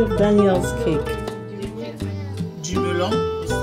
sur Daniel's Cake. Du melon aussi.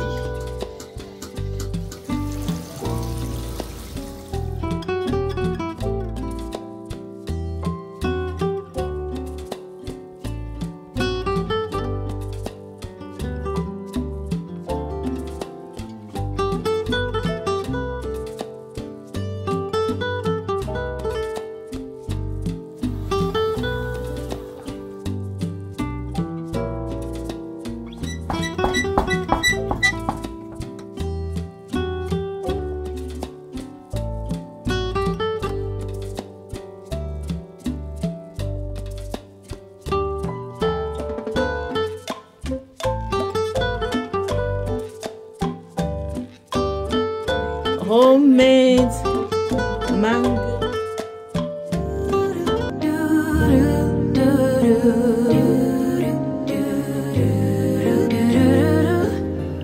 Homemade mango.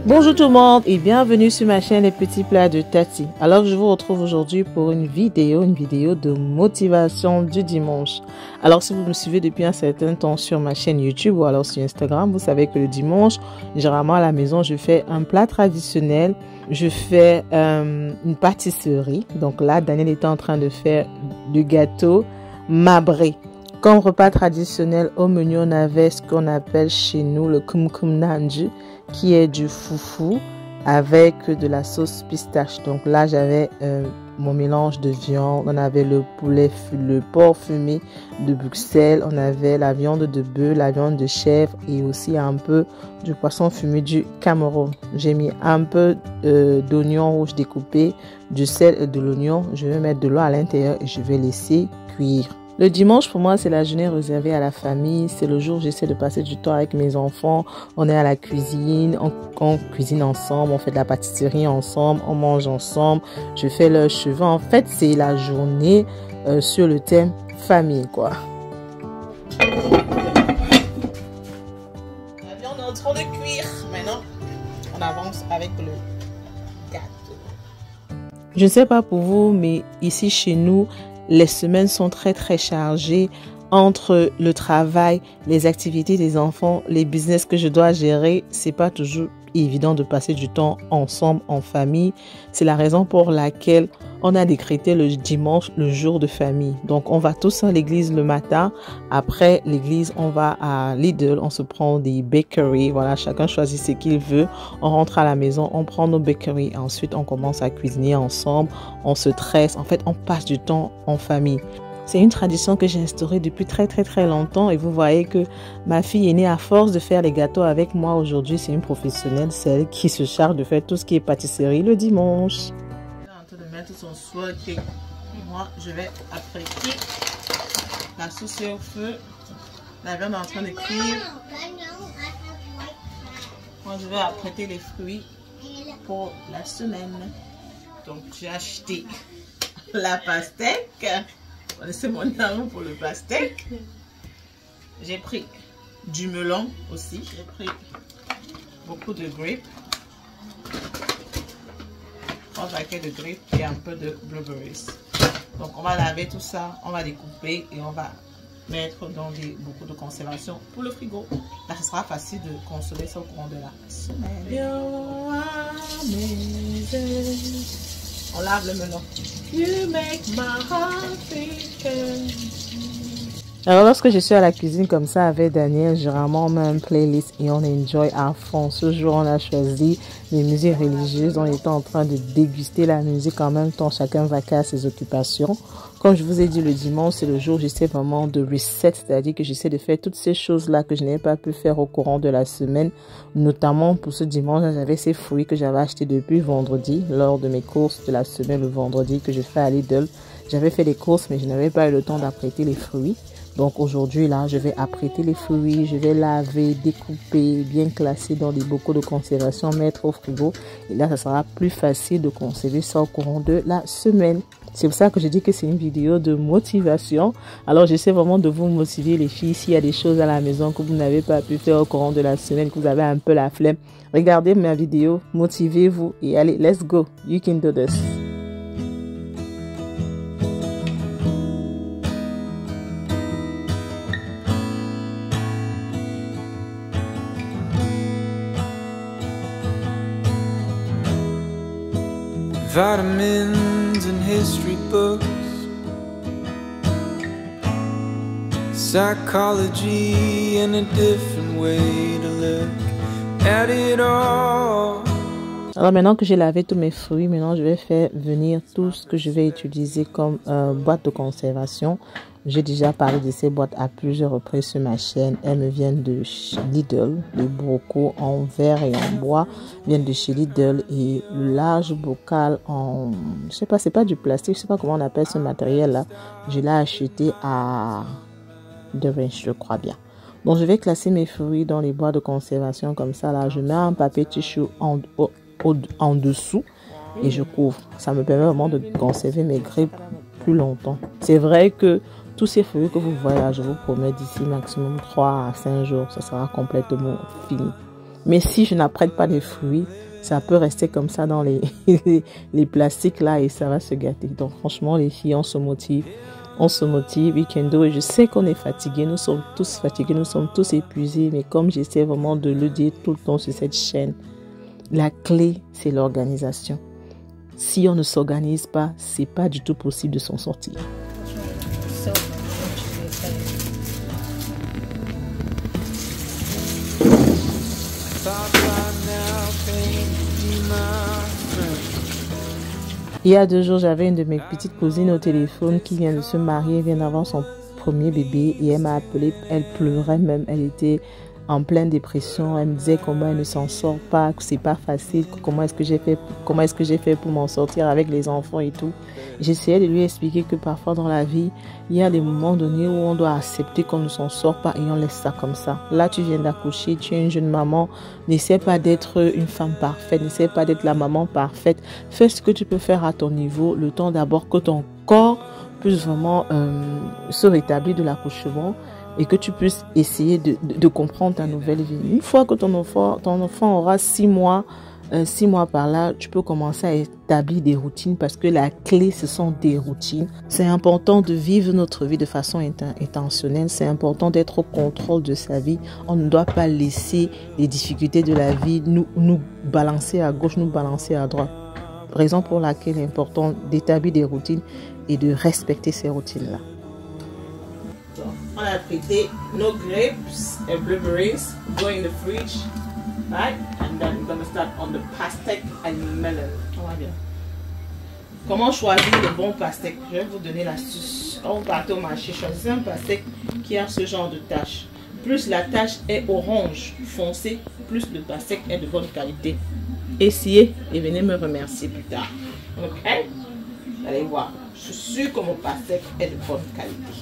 Bonjour tout le monde et bienvenue sur ma chaîne Les Petits Plats de Tati. Alors je vous retrouve aujourd'hui pour une vidéo de motivation du dimanche. Alors si vous me suivez depuis un certain temps sur ma chaîne YouTube ou alors sur Instagram, vous savez que le dimanche, généralement à la maison, je fais un plat traditionnel. Je fais une pâtisserie. Donc là, Daniel était en train de faire du gâteau mabré. Comme repas traditionnel, au menu, on avait ce qu'on appelle chez nous le kumkum nanju, qui est du foufou avec de la sauce pistache. Donc là, j'avais mon mélange de viande. On avait le porc fumé de Bruxelles. On avait la viande de bœuf, la viande de chèvre et aussi un peu du poisson fumé du Cameroun. J'ai mis un peu d'oignon rouge découpé, du sel et de l'oignon. Je vais mettre de l'eau à l'intérieur et je vais laisser cuire. Le dimanche, pour moi, c'est la journée réservée à la famille. C'est le jour où j'essaie de passer du temps avec mes enfants. On est à la cuisine, on cuisine ensemble, on fait de la pâtisserie ensemble, on mange ensemble. Je fais leurs cheveux. En fait, c'est la journée sur le thème famille, quoi. La viande est en train de cuire. Maintenant, on avance avec le gâteau. Je ne sais pas pour vous, mais ici, chez nous, les semaines sont très chargées entre le travail, les activités des enfants, les business que je dois gérer. C'est pas toujours évident de passer du temps ensemble en famille. C'est la raison pour laquelle on a décrété le dimanche le jour de famille. Donc on va tous à l'église le matin. Après l'église, on va à Lidl, on se prend des bakeries. Voilà, chacun choisit ce qu'il veut. On rentre à la maison, on prend nos bakeries. Ensuite, on commence à cuisiner ensemble. On se tresse. En fait, on passe du temps en famille. C'est une tradition que j'ai instaurée depuis très longtemps et vous voyez que ma fille est née à force de faire les gâteaux avec moi. Aujourd'hui, c'est une professionnelle, celle qui se charge de faire tout ce qui est pâtisserie le dimanche. Elle est en train de mettre son swirl cake. Moi, je vais apprêter la sauce au feu. La viande est en train de cuire. Moi, je vais apprêter les fruits pour la semaine. Donc, j'ai acheté la pastèque. C'est mon amour pour le pastèque. J'ai pris du melon aussi. J'ai pris beaucoup de grapes. 3 paquets de grapes et un peu de blueberries. Donc on va laver tout ça, on va découper et on va mettre dans beaucoup de conservation pour le frigo. Là, ce sera facile de consommer ça au courant de la semaine. On lave le melon. You make my heart beat. Alors lorsque je suis à la cuisine comme ça avec Daniel, généralement on met une playlist et on enjoy à fond. Ce jour on a choisi les musiques religieuses, on était en train de déguster la musique en même temps, chacun vaquait à ses occupations. Comme je vous ai dit, le dimanche c'est le jour où j'essaie vraiment de reset, c'est-à-dire que j'essaie de faire toutes ces choses-là que je n'avais pas pu faire au courant de la semaine. Notamment pour ce dimanche, j'avais ces fruits que j'avais achetés depuis vendredi, lors de mes courses de la semaine le vendredi que je fais à Lidl. J'avais fait les courses mais je n'avais pas eu le temps d'apprêter les fruits. Donc aujourd'hui, là, je vais apprêter les fruits, je vais laver, découper, bien classer dans des bocaux de conservation, mettre au frigo. Et là, ça sera plus facile de conserver ça au courant de la semaine. C'est pour ça que je dis que c'est une vidéo de motivation. Alors, j'essaie vraiment de vous motiver, les filles. S'il y a des choses à la maison que vous n'avez pas pu faire au courant de la semaine, que vous avez un peu la flemme, regardez ma vidéo, motivez-vous et allez, let's go. You can do this. vitamins and history books, psychology and a different way to look at it all. Alors maintenant que j'ai lavé tous mes fruits, maintenant je vais faire venir tout ce que je vais utiliser comme boîte de conservation. J'ai déjà parlé de ces boîtes à plusieurs reprises sur ma chaîne. Elles me viennent de Lidl. Les bocaux en verre et en bois viennent de chez Lidl. Et le large bocal en... Je sais pas, c'est pas du plastique. Je sais pas comment on appelle ce matériel-là. Je l'ai acheté à The Range, je crois bien. Donc je vais classer mes fruits dans les boîtes de conservation comme ça. Là, je mets un papier tissu en dessous et je couvre. Ça me permet vraiment de conserver mes grappes plus longtemps. C'est vrai que tous ces fruits que vous voyez là, je vous promets d'ici maximum 3 à 5 jours, ça sera complètement fini. Mais si je n'apprête pas les fruits, ça peut rester comme ça dans les plastiques là et ça va se gâter. Donc franchement les filles, on se motive, we can do it. Je sais qu'on est fatigués, nous sommes tous fatigués, nous sommes tous épuisés, mais comme j'essaie vraiment de le dire tout le temps sur cette chaîne, la clé, c'est l'organisation. Si on ne s'organise pas, c'est pas du tout possible de s'en sortir. Il y a 2 jours, j'avais une de mes petites cousines au téléphone qui vient de se marier, vient d'avoir son premier bébé et elle m'a appelé, elle pleurait même, elle était en pleine dépression, elle me disait comment elle ne s'en sort pas, que c'est pas facile, comment est-ce que j'ai fait pour m'en sortir avec les enfants et tout. J'essayais de lui expliquer que parfois dans la vie, il y a des moments donnés où on doit accepter qu'on ne s'en sort pas et on laisse ça comme ça. Là, tu viens d'accoucher, tu es une jeune maman, n'essaie pas d'être une femme parfaite, n'essaie pas d'être la maman parfaite. Fais ce que tu peux faire à ton niveau, le temps d'abord que ton corps puisse vraiment se rétablir de l'accouchement et que tu puisses essayer de comprendre ta nouvelle vie. Une fois que ton enfant aura 6 mois par là, tu peux commencer à établir des routines parce que la clé, ce sont des routines. C'est important de vivre notre vie de façon intentionnelle. C'est important d'être au contrôle de sa vie. On ne doit pas laisser les difficultés de la vie nous balancer à gauche, nous balancer à droite. Raison pour laquelle il est important d'établir des routines et de respecter ces routines-là. On a traité no grapes and blueberries, go in the fridge, right? And then we're going to start on the pastèque and melon. On va bien. Comment choisir le bon pastèque? Je vais vous donner l'astuce. Quand vous partez au marché, choisissez un pastèque qui a ce genre de tache. Plus la tache est orange foncé, plus le pastèque est de bonne qualité. Essayez et venez me remercier plus tard. Ok? Vous allez voir. Je suis sûre que mon pastèque est de bonne qualité.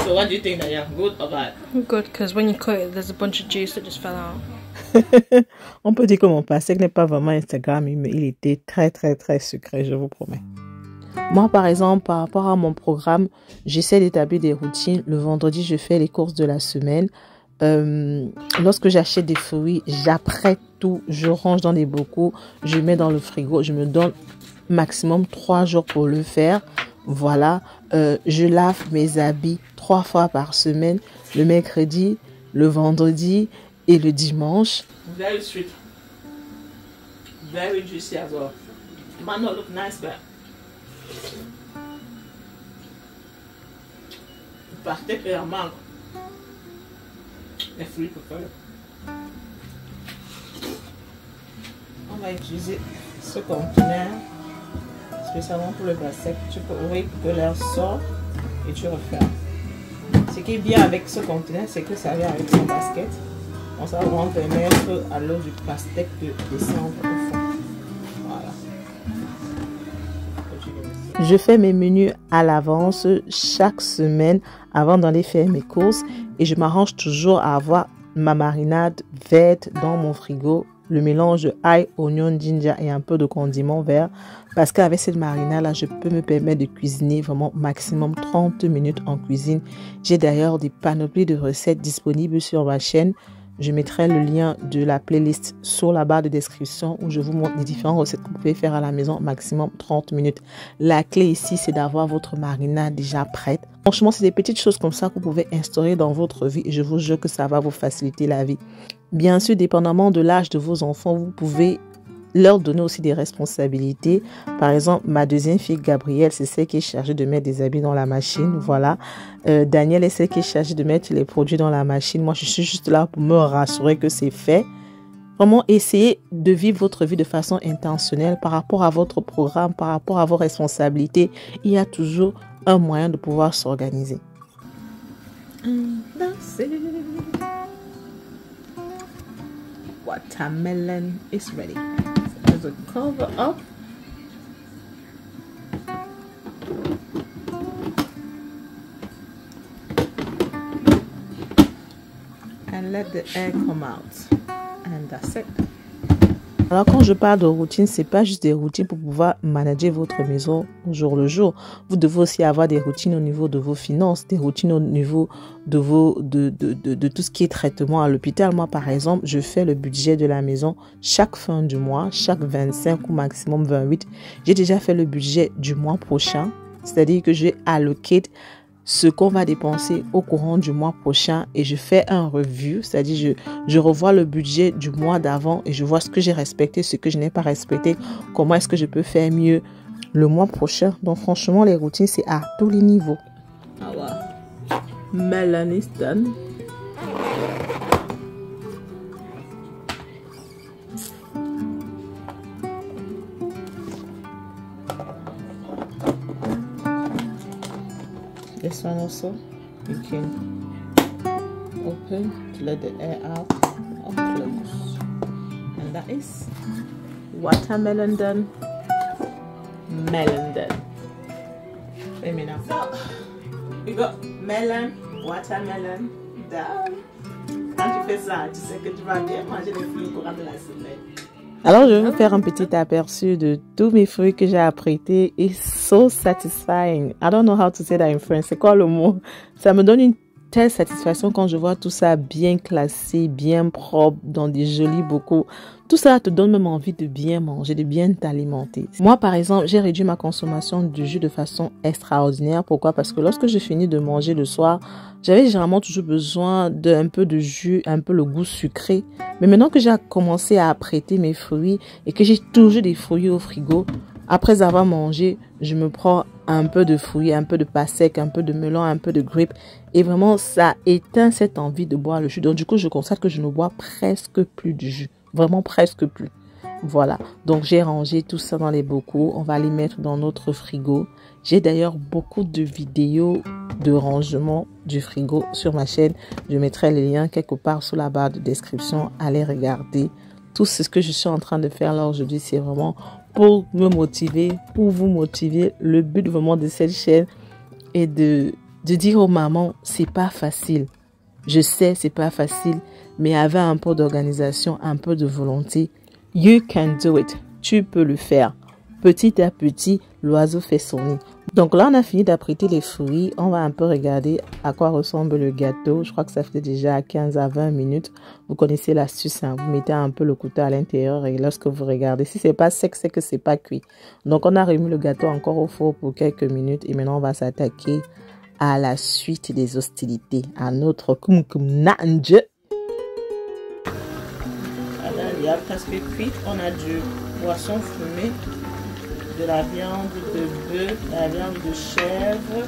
So what do you think, Naya? Good or bad? Good, because when you cut it, there's a bunch of juice that just fell out. On peut dire que mon pastèque n'est pas vraiment Instagram, mais il était très très très sucré, je vous promets. Moi, par exemple, par rapport à mon programme, j'essaie d'établir des routines. Le vendredi, je fais les courses de la semaine. Lorsque j'achète des fruits, j'apprête tout, je range dans des bocaux, je mets dans le frigo, je me donne maximum 3 jours pour le faire. Voilà, je lave mes habits 3 fois par semaine, le mercredi, le vendredi et le dimanche. Very sweet. Very juicy as well. Might not look nice, but particulièrement les fruits préférés. On va utiliser ce conteneur spécialement pour le pastèque. Tu peux ouvrir pour que l'air sorte et tu refermes. Ce qui est bien avec ce conteneur, c'est que ça vient avec son basket. Donc ça va vraiment permettre à l'eau du pastèque de descendre au fond. Voilà. Je fais mes menus à l'avance chaque semaine avant d'aller faire mes courses et je m'arrange toujours à avoir ma marinade verte dans mon frigo, le mélange de ail, oignon, ginger et un peu de condiment vert parce qu'avec cette marinade là, je peux me permettre de cuisiner vraiment maximum 30 minutes en cuisine. J'ai d'ailleurs des panoplies de recettes disponibles sur ma chaîne. Je mettrai le lien de la playlist sur la barre de description où je vous montre les différentes recettes que vous pouvez faire à la maison, maximum 30 minutes. La clé ici, c'est d'avoir votre marinade déjà prête. Franchement, c'est des petites choses comme ça que vous pouvez instaurer dans votre vie et je vous jure que ça va vous faciliter la vie. Bien sûr, dépendamment de l'âge de vos enfants, vous pouvez leur donner aussi des responsabilités. Par exemple, ma deuxième fille, Gabrielle, c'est celle qui est chargée de mettre des habits dans la machine. Voilà. Daniel est celle qui est chargée de mettre les produits dans la machine. Moi, je suis juste là pour me rassurer que c'est fait. Vraiment, essayez de vivre votre vie de façon intentionnelle par rapport à votre programme, par rapport à vos responsabilités. Il y a toujours un moyen de pouvoir s'organiser. Watermelon is ready. There's a cover up. And let the air come out. And that's it. Alors quand je parle de routine, c'est pas juste des routines pour pouvoir manager votre maison au jour le jour. Vous devez aussi avoir des routines au niveau de vos finances, des routines au niveau de de tout ce qui est traitement à l'hôpital. Moi par exemple, je fais le budget de la maison chaque fin du mois, chaque 25 ou maximum 28. J'ai déjà fait le budget du mois prochain, c'est-à-dire que je vais alloquer ce qu'on va dépenser au courant du mois prochain et je fais un review, c'est-à-dire je revois le budget du mois d'avant et je vois ce que j'ai respecté, ce que je n'ai pas respecté, comment est-ce que je peux faire mieux le mois prochain. Donc franchement, les routines, c'est à tous les niveaux. Our melon is done. This one also, you can open to let the air out or close. And that is watermelon done, melon done. Let me know. So, we got melon, watermelon done. Quand tu fais ça, tu sais que tu vas bien manger les fruits au courant de la semaine. Alors, je vais vous faire un petit aperçu de tous mes fruits que j'ai apprêtés. It's so satisfying. I don't know how to say that in French. C'est quoi le mot? Ça me donne une telle satisfaction quand je vois tout ça bien classé, bien propre, dans des jolis bocaux. Tout ça te donne même envie de bien manger, de bien t'alimenter. Moi, par exemple, j'ai réduit ma consommation de jus de façon extraordinaire. Pourquoi? Parce que lorsque je finis de manger le soir, j'avais généralement toujours besoin d'un peu de jus, un peu le goût sucré. Mais maintenant que j'ai commencé à apprêter mes fruits et que j'ai toujours des fruits au frigo, après avoir mangé, je me prends un peu de fruits, un peu de pastèque, un peu de melon, un peu de grape. Et vraiment, ça éteint cette envie de boire le jus. Donc, du coup, je constate que je ne bois presque plus de jus. Vraiment presque plus. Voilà. Donc, j'ai rangé tout ça dans les bocaux. On va les mettre dans notre frigo. J'ai d'ailleurs beaucoup de vidéos de rangement du frigo sur ma chaîne. Je mettrai les liens quelque part sous la barre de description. Allez regarder. Tout ce que je suis en train de faire là aujourd'hui, c'est vraiment pour me motiver, pour vous motiver. Le but vraiment de cette chaîne est de dire aux mamans, c'est pas facile. Je sais, c'est pas facile, mais avec un peu d'organisation, un peu de volonté, you can do it. Tu peux le faire. Petit à petit, l'oiseau fait son nid. Donc là, on a fini d'apprêter les fruits. On va un peu regarder à quoi ressemble le gâteau. Je crois que ça fait déjà 15 à 20 minutes. Vous connaissez l'astuce, hein? Vous mettez un peu le couteau à l'intérieur et lorsque vous regardez, si c'est pas sec, c'est que c'est pas cuit. Donc on a remis le gâteau encore au four pour quelques minutes et maintenant on va s'attaquer à la suite des hostilités, à notre kumkumnanje. Alors, il y a presque cuit. On a du poisson fumé, de la viande de bœuf, de la viande de chèvre,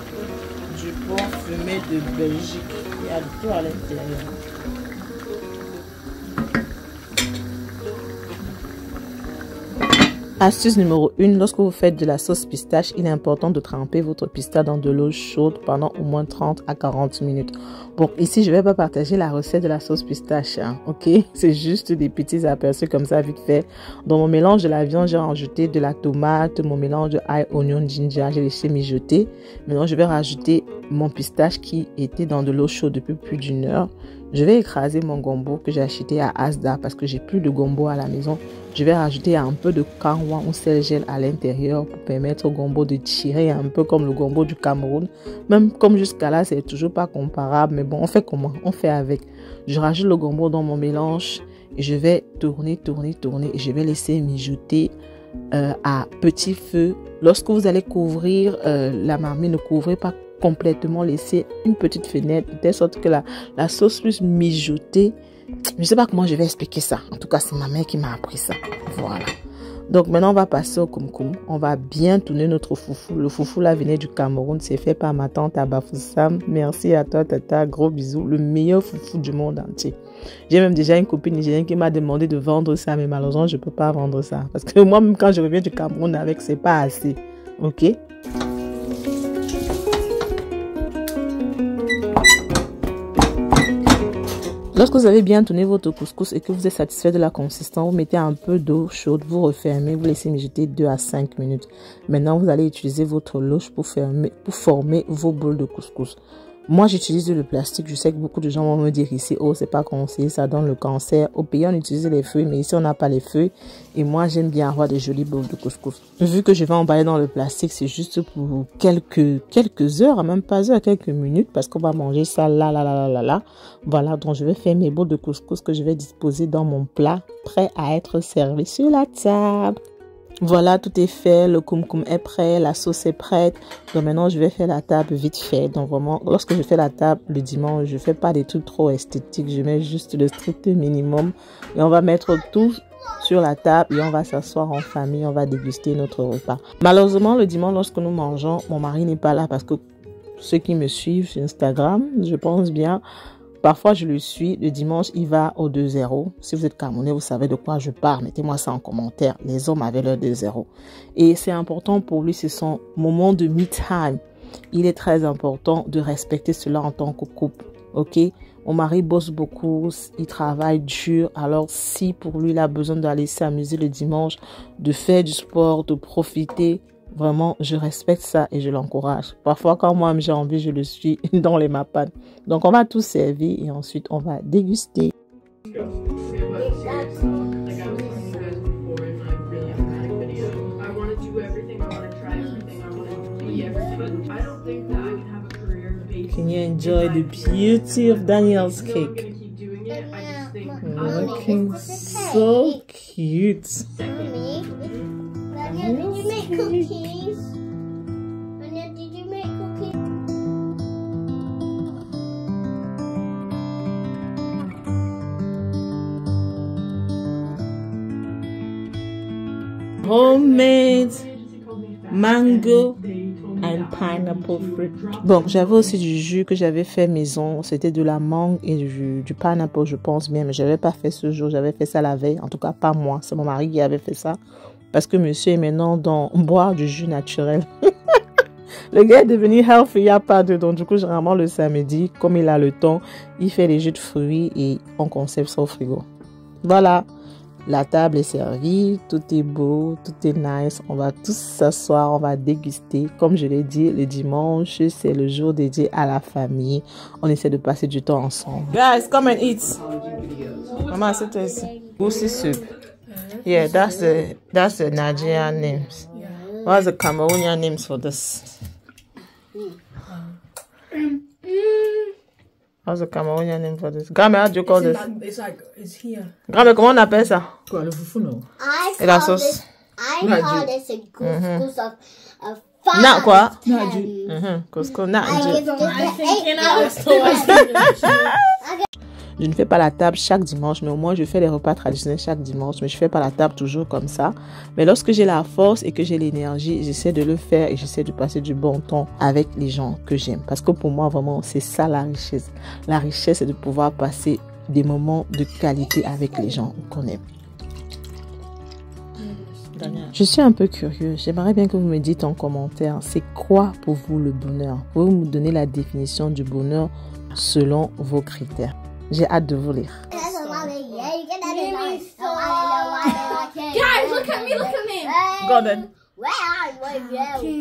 du porc fumé de Belgique. Il y a tout à l'intérieur. Astuce numéro 1, lorsque vous faites de la sauce pistache, il est important de tremper votre pistache dans de l'eau chaude pendant au moins 30 à 40 minutes. Bon, ici, je ne vais pas partager la recette de la sauce pistache, hein, ok? C'est juste des petits aperçus comme ça, vite fait. Dans mon mélange de la viande, j'ai rajouté de la tomate, mon mélange de ail, oignon, ginger, j'ai laissé mijoter. Maintenant, je vais rajouter mon pistache qui était dans de l'eau chaude depuis plus d'1 heure. Je vais écraser mon gombo que j'ai acheté à Asda parce que j'ai plus de gombo à la maison. Je vais rajouter un peu de kanwa ou sel gel à l'intérieur pour permettre au gombo de tirer un peu comme le gombo du Cameroun. Même comme jusqu'à là, c'est toujours pas comparable. Mais bon, on fait comment? On fait avec. Je rajoute le gombo dans mon mélange et je vais tourner et je vais laisser mijoter à petit feu. Lorsque vous allez couvrir la marmite, ne couvrez pas complètement, laissez une petite fenêtre de telle sorte que la sauce puisse mijoter. Je ne sais pas comment je vais expliquer ça. En tout cas, c'est ma mère qui m'a appris ça. Voilà. Donc maintenant, on va passer au koum-koum. On va bien tourner notre foufou. Le foufou là venait du Cameroun. C'est fait par ma tante à Bafoussam. Merci à toi, tata. Gros bisous. Le meilleur foufou du monde entier. J'ai même déjà une copine nigérienne qui m'a demandé de vendre ça. Mais malheureusement, je ne peux pas vendre ça. Parce que moi, même quand je reviens du Cameroun avec, c'est pas assez. Ok? Lorsque vous avez bien tourné votre couscous et que vous êtes satisfait de la consistance, vous mettez un peu d'eau chaude, vous refermez, vous laissez mijoter 2 à 5 minutes. Maintenant, vous allez utiliser votre louche pour former vos boules de couscous. Moi, j'utilise le plastique. Je sais que beaucoup de gens vont me dire ici, oh, c'est pas conseillé, ça donne le cancer. Au pays, on utilise les feuilles, mais ici, on n'a pas les feuilles. Et moi, j'aime bien avoir des jolies boules de couscous. Vu que je vais emballer dans le plastique, c'est juste pour quelques heures, même pas heures, quelques minutes, parce qu'on va manger ça là. Voilà, donc je vais faire mes boules de couscous que je vais disposer dans mon plat, prêt à être servi sur la table. Voilà, tout est fait, le koum-koum est prêt, la sauce est prête. Donc maintenant, je vais faire la table vite fait. Donc vraiment, lorsque je fais la table le dimanche, je fais pas des trucs trop esthétiques. Je mets juste le strict minimum. Et on va mettre tout sur la table et on va s'asseoir en famille. On va déguster notre repas. Malheureusement, le dimanche, lorsque nous mangeons, mon mari n'est pas là parce que ceux qui me suivent sur Instagram, je pense bien, parfois, je le suis. Le dimanche, il va au 2-0. Si vous êtes Camerounais, vous savez de quoi je parle. Mettez-moi ça en commentaire. Les hommes avaient leur 2-0. Et c'est important pour lui. C'est son moment de me time. Il est très important de respecter cela en tant que couple. Ok? Mon mari bosse beaucoup. Il travaille dur. Alors, si pour lui, il a besoin d'aller s'amuser le dimanche, de faire du sport, de profiter, vraiment, je respecte ça et je l'encourage. Parfois, quand moi j'ai envie, je le suis dans les mapanes. Donc, on va tout servir et ensuite, on va déguster. Can you enjoy the beauty of Daniel's cake? Looking so cute. Did you make cookies? Did you make cookies? Homemade mango and pineapple fruit. Bon, j'avais aussi du jus que j'avais fait maison. C'était de la mangue et du pineapple, je pense bien. Mais je n'avais pas fait ce jour. J'avais fait ça la veille. En tout cas, pas moi. C'est mon mari qui avait fait ça. Parce que monsieur est maintenant dans boire du jus naturel. Le gars est devenu healthy, il n'y a pas de... Donc du coup, généralement le samedi, comme il a le temps, il fait les jus de fruits et on conserve ça au frigo. Voilà, la table est servie, tout est beau, tout est nice. On va tous s'asseoir, on va déguster. Comme je l'ai dit, le dimanche, c'est le jour dédié à la famille. On essaie de passer du temps ensemble. Guys, come and eat. Maman, c'est ici. Goosey soup. Yeah, that's the Nigerian names. What's the Cameroonian names for this? What's the Cameroonian name for this? Grandma, how do you call this? It's here. Grandma, comment on appelle ça? Quoi, le foufou, non? Et la sauce? I call this a couscous of five. Na quoi? Naju. Couscous, na. Je ne fais pas la table chaque dimanche, mais au moins je fais les repas traditionnels chaque dimanche. Mais je ne fais pas la table toujours comme ça. Mais lorsque j'ai la force et que j'ai l'énergie, j'essaie de le faire et j'essaie de passer du bon temps avec les gens que j'aime. Parce que pour moi, vraiment, c'est ça la richesse. La richesse, c'est de pouvoir passer des moments de qualité avec les gens qu'on aime. Je suis un peu curieux. J'aimerais bien que vous me dites en commentaire, c'est quoi pour vous le bonheur? Pouvez-vous me donner la définition du bonheur selon vos critères? J'ai hâte de vous lire. Guys, look at me, Go then. Where are you?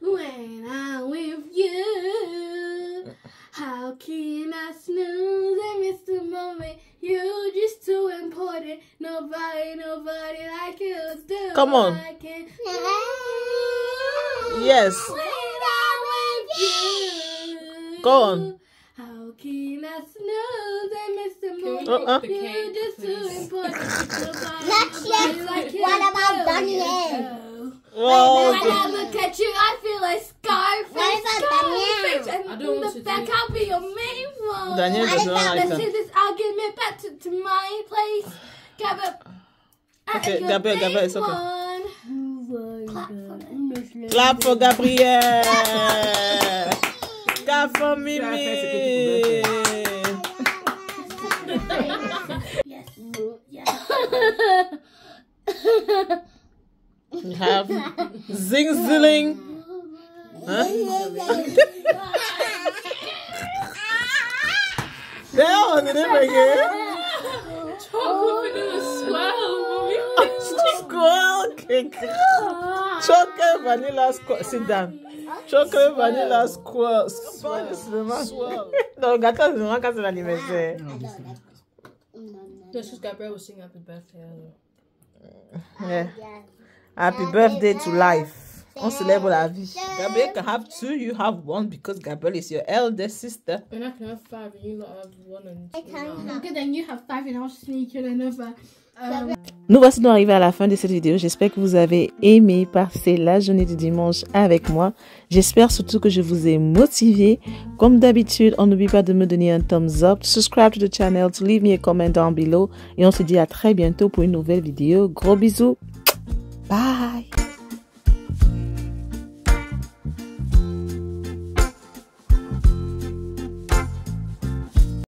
When I'm with you, how can I snooze and miss the moment? You just too important. Nobody like you do. Come on. I can Yes. when I'm with you. Go on. How can I snooze and miss the moment? the You cake, just too please? important. Next, what about Daniel? Well, When I look at you, I feel like Scarface. What about Scarface. Daniel? And I don't want the to back, do- I'll be your main one. Daniel does not like Let's that. take this argument back to my place. Gabriel. Okay, Gabriel, it's okay. okay. Clap for Gabriel. Clap for Mimi. Yes. Yes. We have Zing Zilling. Huh? That was the name again. Chocolate vanilla swirl, Squirrel cake. Chocolate vanilla squirrel. Sit down. Chocolate vanilla squirrel. Swirl. No, Gata, c'est vraiment quand c'est l'anniversaire. This is Gabriel was singing happy birthday earlier. Yeah. Happy birthday to life. On célèbre la vie. Gabriel can have two, you have one because Gabriel is your elder sister. And I can have 5 and you lot have 1 and 2 now. Okay, then you have 5 and I'll sneak in another. Nous voici donc arrivés à la fin de cette vidéo. J'espère que vous avez aimé passer la journée du dimanche avec moi. J'espère surtout que je vous ai motivé. Comme d'habitude, on n'oublie pas de me donner un thumbs up, to subscribe to the channel, to leave me a comment down below. Et on se dit à très bientôt pour une nouvelle vidéo. Gros bisous. Bye.